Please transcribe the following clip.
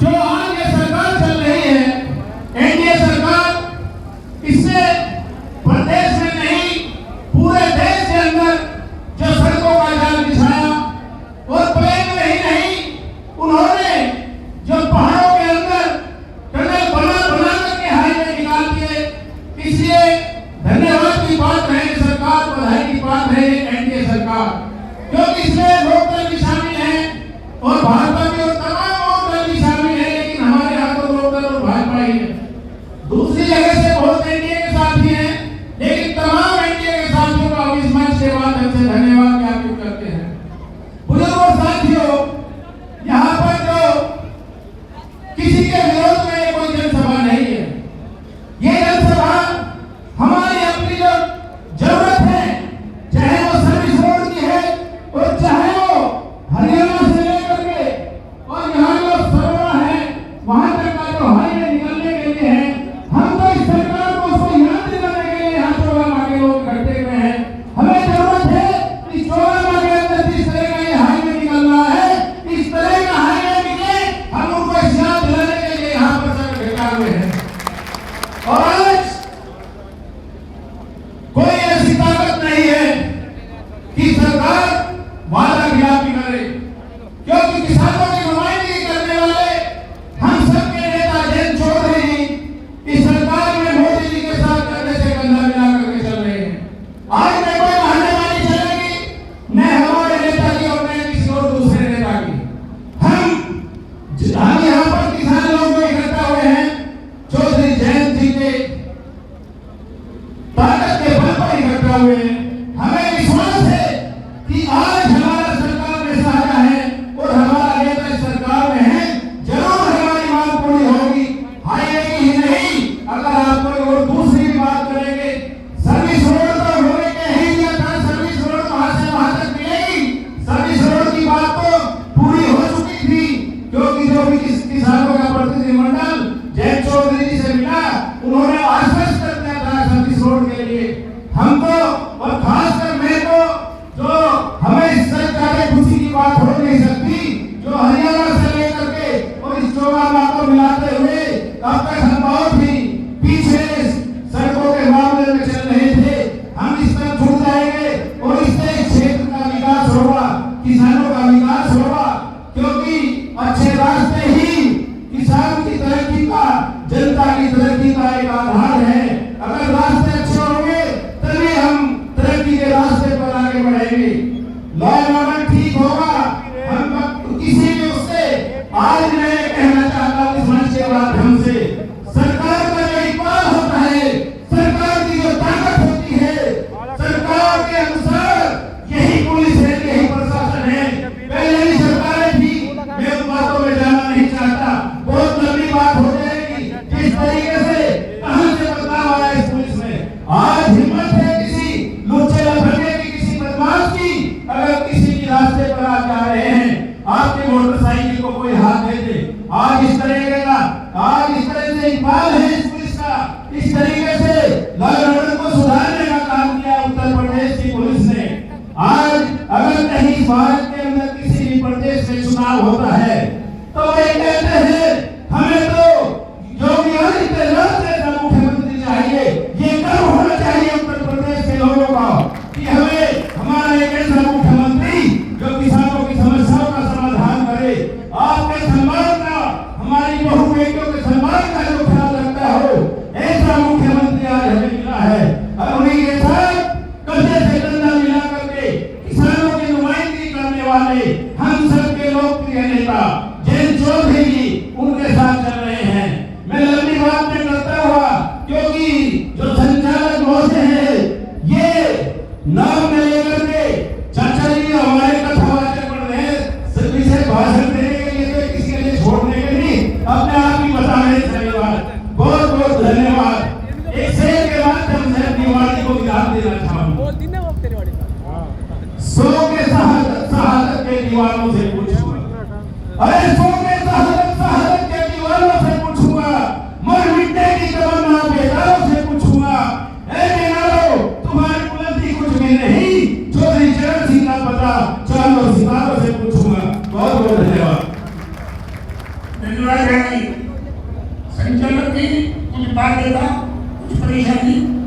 जो आज ये सरकार चल रही है, एनडीए सरकार, इससे प्रदेश में नहीं पूरे देश के अंदर जो सड़कों का जाल बिछाया, और प्लेन में ही नहीं, उन्होंने जो पहाड़ों के अंदर टनल बना करके हाईवे निकाल दिए। इसलिए धन्यवाद की बात है सरकार, बधाई की बात है एनडीए सरकार, क्योंकि इसमें लोकदल भी शामिल है और भाजपा भी और तमाम और दल भी शामिल है, लेकिन हमारे यहाँ तो लोकदल और भाजपा ही है। दूसरी जगह से बहुत एनडीए के साथी हैं, लेकिन तमाम एनडीए के साथियों का इस मंच के माध्यम से धन्यवाद ज्ञापित करते हैं। बुजुर्गों साथियों, यहाँ पर जो किसी के विरोध में कोई जनसभा नहीं है, ये जनसभा हमारी अपनी जो जरूरत है, चाहे वो सर्विस रोड की है और चाहे वो हरियाणा से लेकर के और यहाँ जो सरोवर है वहां तक का जो हाईवे निकलने के लिए है, हम तो इस सरकार को उसको याद दिलाने के लिए यहाँ चौराहा के लोग इकट्ठे हुए हैं। हमें जरूरत है इस चौराहा के अंदर जिस तरह का ये हाईवे निकल रहा है, इस तरह का हाईवे निकले, हम उनको याद दिलाने के लिए यहाँ पर सब इकट्ठा हुए हैं। और आज कोई ऐसी ताकत नहीं है कि सरकार वादा खिलाफी करे, क्योंकि किसानों की नुमाइंदगी करने वाले हम सबके नेता जयंत चौधरी इस सरकार में मोदी जी के साथ कंधे से कंधा मिला करके चल रहे हैं। आज न कोई बहानेबाजी चलेगी, न हमारे नेता की और न किसी और दूसरे नेता की। हम यहाँ पर किसान लोग जो इकट्ठा हुए हैं, चौधरी जयंत जी के ताकत के बल पर इकट्ठा हुए हैं। हमें विश्वास है कि आज हमारा सरकार में साझा है और हमारा नेता इस सरकार में है, जरूर हमारी मांग पूरी होगी। हाईवे की ही नहीं, अगर आप कोई और दूसरी बात करेंगे, सर्विस रोड तो होने के ही दिया था, सर्विस रोड वहां से वहां तक मिलेगी। सर्विस रोड की बात तो पूरी हो चुकी थी, क्योंकि जो भी किसानों का प्रतिनिधिमंडल जयंत चौधरी जी से मिला, उन्होंने आश्वस्त कर दिया था सर्विस रोड के लिए। हम तो और खासकर मैं तो, जो हमें इससे ज्यादा खुशी की बात हो नहीं सकती, जो हरियाणा से लेकर के और इस चौराहा को मिलाते हुए अब तक हम बहुत ही पीछे सड़कों के मामले में चल रहे थे। हम इस तरफ जुड़ जाएंगे और इससे क्षेत्र का विकास होगा, किसानों का विकास होगा, क्योंकि अच्छे रास्ते ही किसान की तरक्की का, जनता की तरक्की का एक आधार है। अगर रास्ते अच्छे होंगे तभी हम तरक्की के रास्ते पर आगे बढ़ेंगे। लॉ एंड ऑर्डर ठीक होगा, हम किसी भी उससे आज मैं कहना चाहता हूँ इस मंच के माध्यम से, सरकार का जो इकबाल होता है, सरकार की जो ताकत होती है, सरकार के अनुसार यही पुलिस है, यही प्रशासन है। पहले भी सरकारें थी, मैं उन बातों में जाना नहीं चाहता, बहुत लंबी बात हो जाएगी। जिस तरीके से कहां से बदलाव आया इस पुलिस में, आज हिम्मत है किसी लुच्चे लफंगे की, किसी बदमाश की, अगर किसी की रास्ते पर आप जा रहे हैं, आपकी मोटरसाइकिल को कोई हाथ दे दे, आज इस तरह का, आज इस तरह से इकबाल है इस पुलिस का, इस तरीके से लॉ एंड ऑर्डर को सुधारने का काम किया उत्तर प्रदेश की पुलिस ने। आज अगर कहीं भारत के अंदर किसी भी प्रदेश में चुनाव होता है तो वे कहते हैं हमें तो योगी आदित्यनाथ जैसा मुख्यमंत्री चाहिए। ये गर्व होना चाहिए उत्तर प्रदेश के लोगों का कि हमें हमारा एक ऐसा मुख्यमंत्री जो किसानों की समस्याओं का समाधान करे, आपके सम्मान का, हमारी बहु बेटियों के सम्मान का जो ख्याल रखता हो, ऐसा मुख्यमंत्री आज हमें मिला है। और उन्हीं के साथ कंधे से कंधा मिला करके किसानों की नुमाइंदगी करने वाले हम सबके लोकप्रिय नेता जयंत चौधरी जी उनके साथ चल रहे हैं। मैं लंबी बात नहीं करता हुआ, क्योंकि जो संचालक महोदय हैं, ये नाम में लेकर के चाचा जी हमारे कथावाचक बन रहे हैं, विशेष भाषण देने के लिए तो किसी के लिए छोड़ने के लिए अपने आप ही बता रहे हैं। धन्यवाद, बहुत बहुत धन्यवाद। एक शेर के माध्यम से दिवाली को विराम देना चाहूंगा। 100 के शहादत के दीवानों से पूछूंगा, अरे संचालक की कुछ बाध्यता, कुछ परेशानी